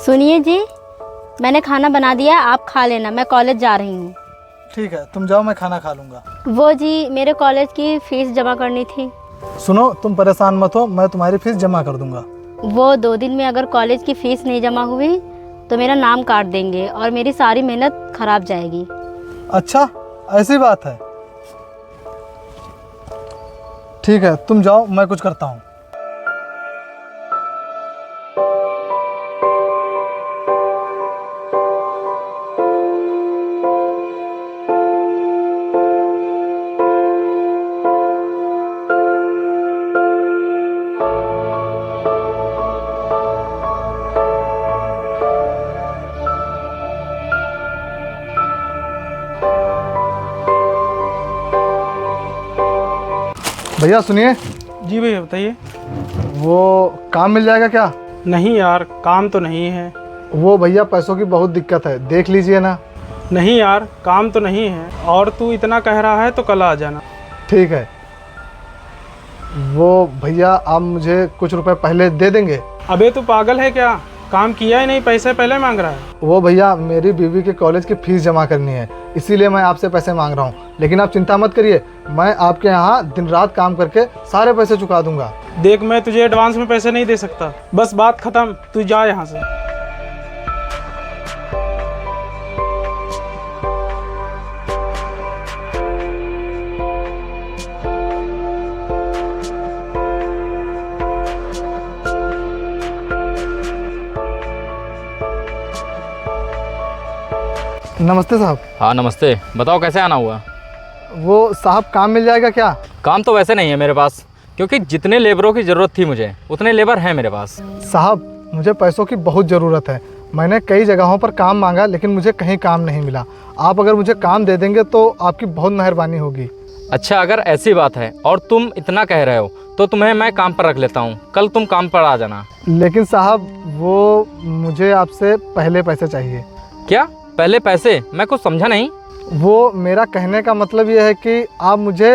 सुनिए जी, मैंने खाना बना दिया, आप खा लेना, मैं कॉलेज जा रही हूँ। ठीक है, तुम जाओ, मैं खाना खा लूँगा। वो जी, मेरे कॉलेज की फ़ीस जमा करनी थी। सुनो, तुम परेशान मत हो, मैं तुम्हारी फीस जमा कर दूँगा। वो 2 दिन में अगर कॉलेज की फ़ीस नहीं जमा हुई तो मेरा नाम काट देंगे और मेरी सारी मेहनत खराब जाएगी। अच्छा, ऐसी बात है। ठीक है, तुम जाओ, मैं कुछ करता हूँ। भैया सुनिए, जी भैया बताइए। वो काम मिल जाएगा क्या? नहीं यार, काम तो नहीं है। वो भैया पैसों की बहुत दिक्कत है, देख लीजिए ना। नहीं यार, काम तो नहीं है, और तू इतना कह रहा है तो कल आ जाना। ठीक है। वो भैया आप मुझे कुछ रुपए पहले दे देंगे? अबे तू पागल है क्या? काम किया ही नहीं, पैसे पहले मांग रहा है। वो भैया मेरी बीवी के कॉलेज की फीस जमा करनी है, इसीलिए मैं आपसे पैसे मांग रहा हूँ। लेकिन आप चिंता मत करिए, मैं आपके यहाँ दिन रात काम करके सारे पैसे चुका दूंगा। देख, मैं तुझे एडवांस में पैसे नहीं दे सकता, बस बात खत्म, तू जा यहाँ से। नमस्ते साहब। हाँ नमस्ते, बताओ कैसे आना हुआ? वो साहब काम मिल जाएगा क्या? काम तो वैसे नहीं है मेरे पास, क्योंकि जितने लेबरों की ज़रूरत थी मुझे उतने लेबर हैं मेरे पास। साहब मुझे पैसों की बहुत ज़रूरत है, मैंने कई जगहों पर काम मांगा लेकिन मुझे कहीं काम नहीं मिला। आप अगर मुझे काम दे देंगे तो आपकी बहुत मेहरबानी होगी। अच्छा, अगर ऐसी बात है और तुम इतना कह रहे हो तो तुम्हें मैं काम पर रख लेता हूँ, कल तुम काम पर आ जाना। लेकिन साहब वो मुझे आपसे पहले पैसे चाहिए। क्या पहले पैसे? मैं कुछ समझा नहीं। वो मेरा कहने का मतलब ये है कि आप मुझे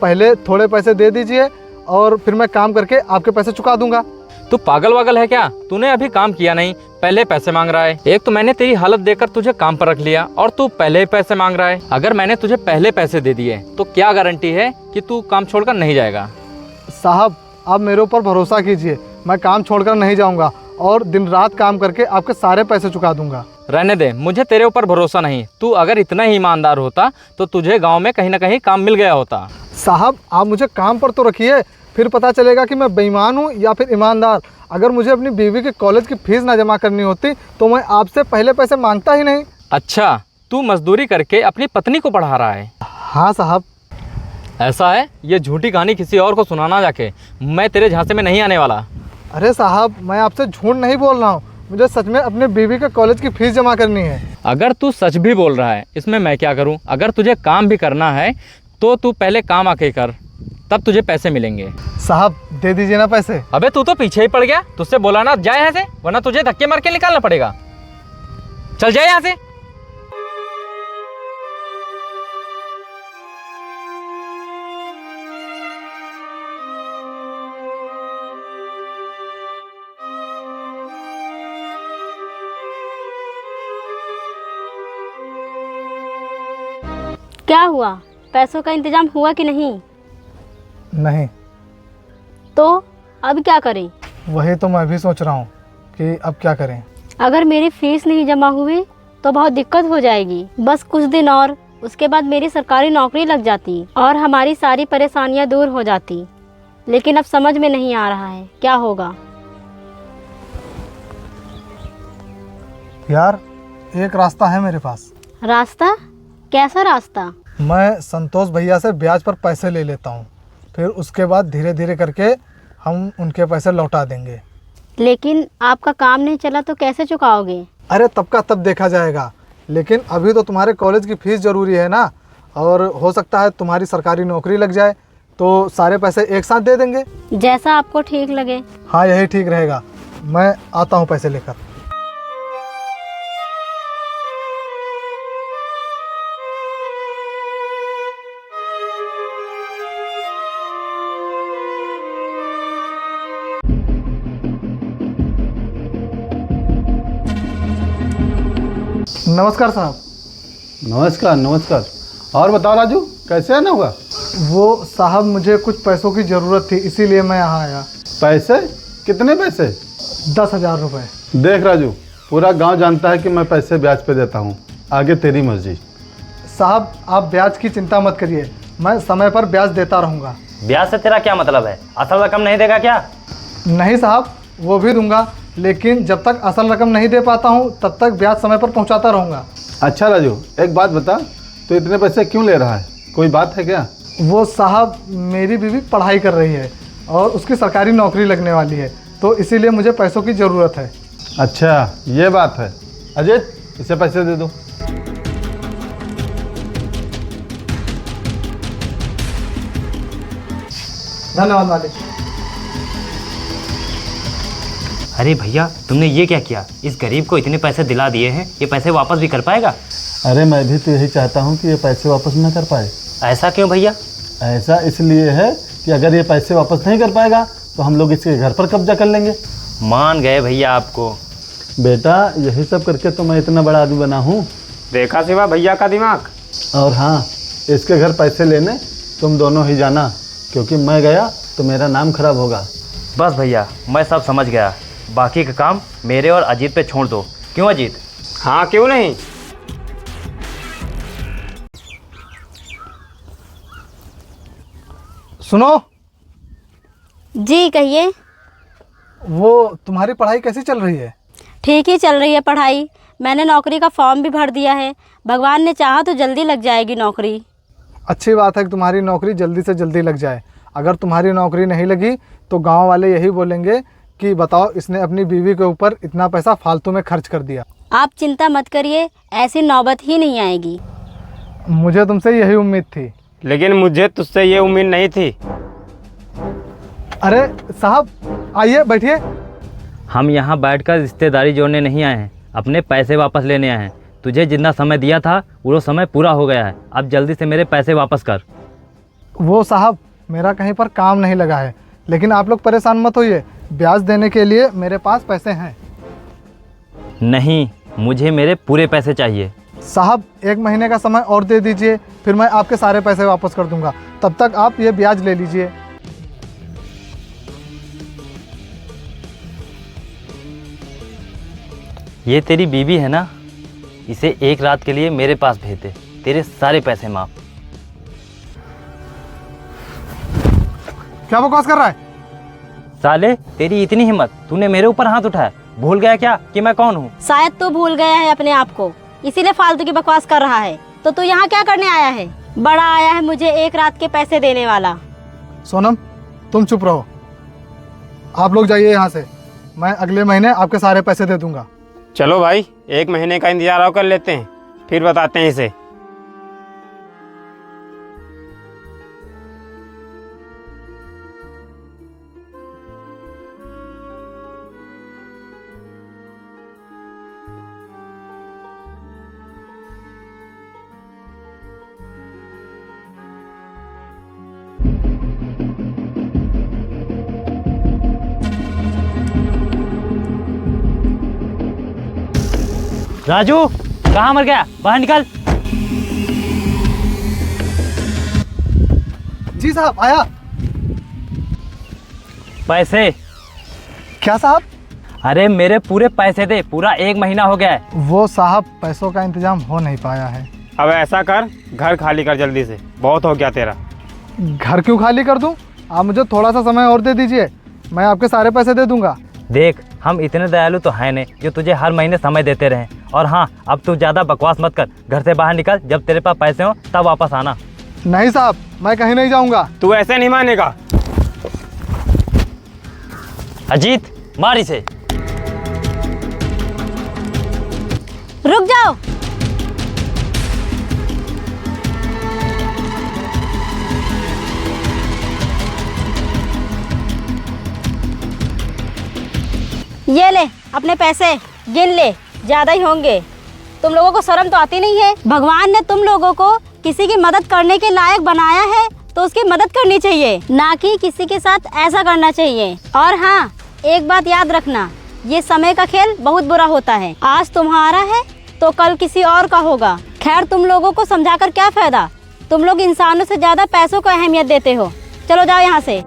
पहले थोड़े पैसे दे दीजिए और फिर मैं काम करके आपके पैसे चुका दूंगा। तू पागल वागल है क्या? तूने अभी काम किया नहीं, पहले पैसे मांग रहा है। एक तो मैंने तेरी हालत देखकर तुझे काम पर रख लिया और तू पहले पैसे मांग रहा है। अगर मैंने तुझे पहले पैसे दे दिए तो क्या गारंटी है कि तू काम छोड़कर नहीं जाएगा? साहब आप मेरे ऊपर भरोसा कीजिए, मैं काम छोड़कर नहीं जाऊंगा और दिन रात काम करके आपके सारे पैसे चुका दूंगा। रहने दे, मुझे तेरे ऊपर भरोसा नहीं। तू अगर इतना ही ईमानदार होता तो तुझे गांव में कहीं ना कहीं काम मिल गया होता। साहब आप मुझे काम पर तो रखिए, फिर पता चलेगा कि मैं बेईमान हूँ या फिर ईमानदार। अगर मुझे अपनी बीवी के कॉलेज की फीस ना जमा करनी होती तो मैं आपसे पहले पैसे मांगता ही नहीं। अच्छा, तू मजदूरी करके अपनी पत्नी को पढ़ा रहा है? हाँ साहब। ऐसा है? ये झूठी कहानी किसी और को सुनाना जाके। मैं तेरे झांसे में नहीं आने वाला। अरे साहब मैं आपसे झूठ नहीं बोल रहा हूँ, मुझे सच में अपनी बीवी के कॉलेज की फीस जमा करनी है। अगर तू सच भी बोल रहा है, इसमें मैं क्या करूं? अगर तुझे काम भी करना है तो तू पहले काम आके कर, तब तुझे पैसे मिलेंगे। साहब दे दीजिए ना पैसे। अबे तू तो पीछे ही पड़ गया, तुझसे बोला ना जाए यहाँ से, वरना तुझे धक्के मार के निकालना पड़ेगा। चल जाए यहाँ से। क्या हुआ, पैसों का इंतज़ाम हुआ कि नहीं? नहीं। तो अब क्या करें? वही तो मैं भी सोच रहा हूँ कि अब क्या करें। अगर मेरी फ़ीस नहीं जमा हुई तो बहुत दिक्कत हो जाएगी। बस कुछ दिन और, उसके बाद मेरी सरकारी नौकरी लग जाती और हमारी सारी परेशानियां दूर हो जाती। लेकिन अब समझ में नहीं आ रहा है क्या होगा। यार एक रास्ता है मेरे पास। रास्ता? कैसा रास्ता? मैं संतोष भैया से ब्याज पर पैसे ले लेता हूँ, फिर उसके बाद धीरे धीरे करके हम उनके पैसे लौटा देंगे। लेकिन आपका काम नहीं चला तो कैसे चुकाओगे? अरे तब का तब देखा जाएगा, लेकिन अभी तो तुम्हारे कॉलेज की फ़ीस ज़रूरी है ना, और हो सकता है तुम्हारी सरकारी नौकरी लग जाए तो सारे पैसे एक साथ दे देंगे। जैसा आपको ठीक लगे। हाँ यही ठीक रहेगा, मैं आता हूँ पैसे लेकर। नमस्कार साहब। नमस्कार नमस्कार। और बताओ राजू, कैसे आना हुआ? वो साहब मुझे कुछ पैसों की ज़रूरत थी, इसीलिए मैं यहाँ आया। पैसे? कितने पैसे? 10,000 रुपये। देख राजू, पूरा गांव जानता है कि मैं पैसे ब्याज पे देता हूँ, आगे तेरी मर्जी। साहब आप ब्याज की चिंता मत करिए, मैं समय पर ब्याज देता रहूँगा। ब्याज से तेरा क्या मतलब है? असल रकम नहीं देगा क्या? नहीं साहब, वो भी दूंगा, लेकिन जब तक असल रकम नहीं दे पाता हूँ तब तक ब्याज समय पर पहुँचाता रहूँगा। अच्छा राजू, एक बात बता, तो इतने पैसे क्यों ले रहा है? कोई बात है क्या? वो साहब मेरी बीवी पढ़ाई कर रही है और उसकी सरकारी नौकरी लगने वाली है, तो इसीलिए मुझे पैसों की ज़रूरत है। अच्छा ये बात है। अजीत, इसे पैसे दे दो। धन्यवाद मालिक। अरे भैया, तुमने ये क्या किया? इस गरीब को इतने पैसे दिला दिए हैं, ये पैसे वापस भी कर पाएगा? अरे मैं भी तो यही चाहता हूँ कि ये पैसे वापस ना कर पाए। ऐसा क्यों भैया? ऐसा इसलिए है कि अगर ये पैसे वापस नहीं कर पाएगा तो हम लोग इसके घर पर कब्जा कर लेंगे। मान गए भैया आपको। बेटा, यही सब करके तो मैं इतना बड़ा आदमी बना हूँ। देखा सिवा भैया का दिमाग। और हाँ, इसके घर पैसे लेने तुम दोनों ही जाना, क्योंकि मैं गया तो मेरा नाम खराब होगा। बस भैया, मैं सब समझ गया। बाकी का काम मेरे और अजीत पे छोड़ दो। क्यों अजीत? हाँ क्यों नहीं। सुनो, जी कहिए। वो तुम्हारी पढ़ाई कैसी चल रही है? ठीक ही चल रही है पढ़ाई। मैंने नौकरी का फॉर्म भी भर दिया है, भगवान ने चाहा तो जल्दी लग जाएगी नौकरी। अच्छी बात है कि तुम्हारी नौकरी जल्दी से जल्दी लग जाए। अगर तुम्हारी नौकरी नहीं लगी तो गांव वाले यही बोलेंगे कि बताओ, इसने अपनी बीवी के ऊपर इतना पैसा फालतू में खर्च कर दिया। आप चिंता मत करिए, ऐसी नौबत ही नहीं आएगी। मुझे तुमसे यही उम्मीद थी। लेकिन मुझे तुझसे ये उम्मीद नहीं थी। अरे साहब, आइए बैठिए। हम यहाँ बैठकर रिश्तेदारी जोड़ने नहीं आए हैं, अपने पैसे वापस लेने आए हैं। तुझे जितना समय दिया था वो समय पूरा हो गया है, अब जल्दी से मेरे पैसे वापस कर। वो साहब, मेरा कहीं पर काम नहीं लगा है, लेकिन आप लोग परेशान मत होइए, ब्याज देने के लिए मेरे पास पैसे हैं। नहीं, मुझे मेरे पूरे पैसे चाहिए। साहब 1 महीने का समय और दे दीजिए, फिर मैं आपके सारे पैसे वापस कर दूंगा। तब तक आप ये ब्याज ले लीजिए। ये तेरी बीवी है ना? इसे एक रात के लिए मेरे पास भेज दे, तेरे सारे पैसे माफ। क्या बकवास कर रहा है? साले, तेरी इतनी हिम्मत, तूने मेरे ऊपर हाथ उठाया? भूल गया क्या कि मैं कौन हूँ? शायद तो भूल गया है अपने आप को, इसीलिए फालतू की बकवास कर रहा है। तो तू यहाँ क्या करने आया है? बड़ा आया है मुझे 1 रात के पैसे देने वाला। सोनम, तुम चुप रहो। आप लोग जाइए यहाँ से, मैं अगले महीने आपके सारे पैसे दे दूंगा। चलो भाई, 1 महीने का इंतजार और कर लेते हैं, फिर बताते हैं इसे। राजू, कहाँ मर गया? बाहर निकल। जी साहब, आया। पैसे? क्या साहब? अरे मेरे पूरे पैसे दे, पूरा 1 महीना हो गया है। वो साहब, पैसों का इंतजाम हो नहीं पाया है। अब ऐसा कर, घर खाली कर जल्दी से, बहुत हो गया तेरा। घर क्यों खाली कर दूं? आप मुझे थोड़ा सा समय और दे दीजिए, मैं आपके सारे पैसे दे दूंगा। देख, हम इतने दयालु तो हैं नहीं जो तुझे हर महीने समय देते रहें। और हाँ, अब तू ज़्यादा बकवास मत कर, घर से बाहर निकल, जब तेरे पास पैसे हो तब वापस आना। नहीं साहब, मैं कहीं नहीं जाऊंगा। तू ऐसे नहीं मानेगा। अजीत, मार इसे। रुक जाओ। ये ले अपने पैसे, गिन ले, ज्यादा ही होंगे। तुम लोगों को शर्म तो आती नहीं है? भगवान ने तुम लोगों को किसी की मदद करने के लायक बनाया है तो उसकी मदद करनी चाहिए, ना कि किसी के साथ ऐसा करना चाहिए। और हाँ, एक बात याद रखना, ये समय का खेल बहुत बुरा होता है। आज तुम्हारा है तो कल किसी और का होगा। खैर, तुम लोगों को समझाकर क्या फ़ायदा, तुम लोग इंसानों से ज़्यादा पैसों को अहमियत देते हो। चलो जाओ यहाँ से।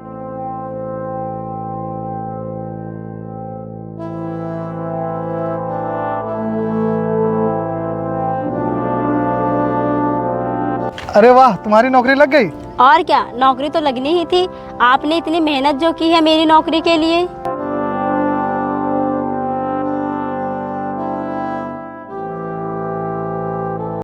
अरे वाह, तुम्हारी नौकरी लग गई। और क्या, नौकरी तो लगनी ही थी। आपने इतनी मेहनत जो की है मेरी नौकरी के लिए।